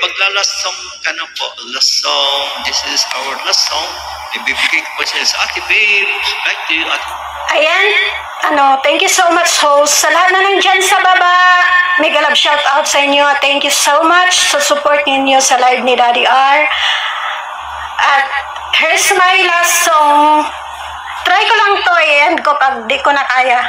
magla-last song ka na po. Last song. This is our last song. Ibibigay ko po siya sa Ate Babe. Back to you, Ate. Ayan, thank you so much, host. Sa lahat na nandyan sa baba, mega love shout out sa inyo. Thank you so much sa support ninyo sa live ni Daddy R. At here's my last song. Try ko lang to, i-end ko pag di ko na kaya.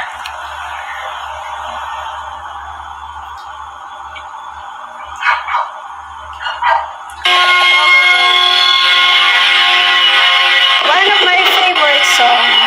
One of my favorite songs.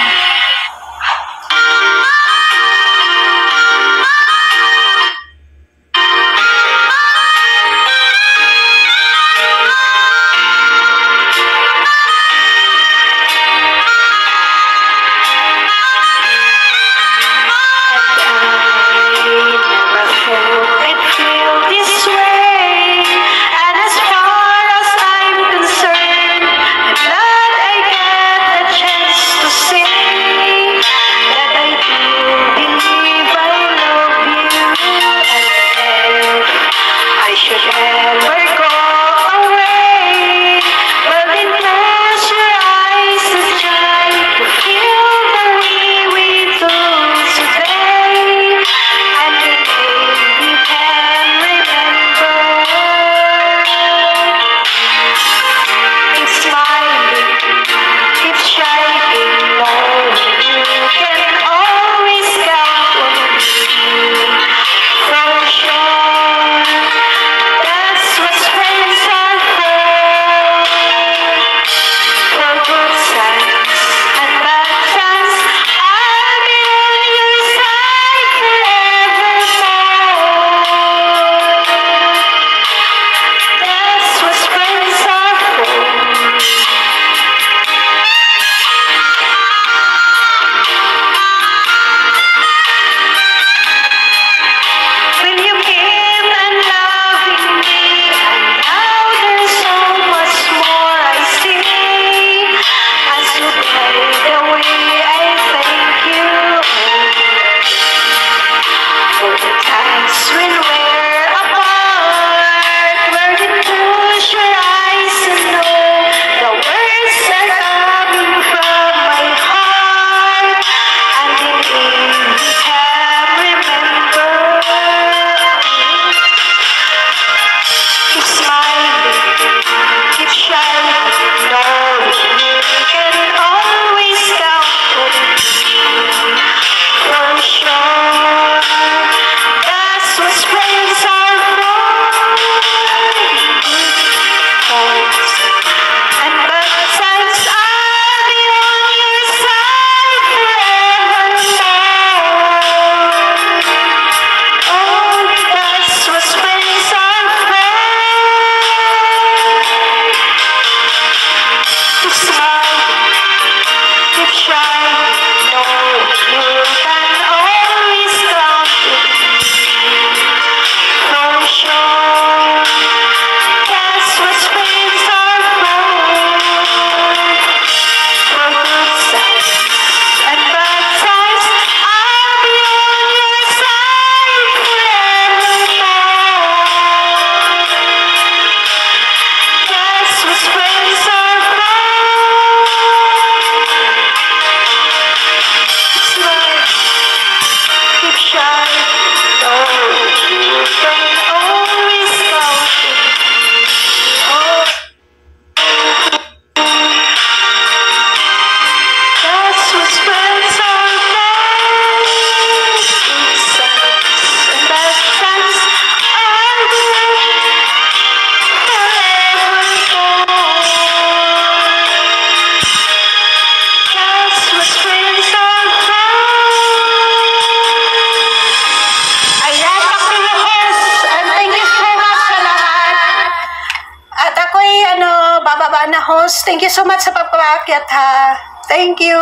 Host, thank you so much sa pagpapaakyat ha. Thank you.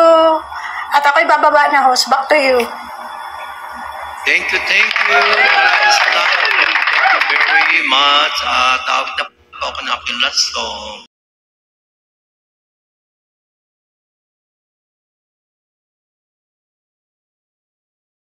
At ako'y bababa na, host. Back to you. Thank you. Maraming salamat. Thank you very much. Tawag na po ako ng aking last song.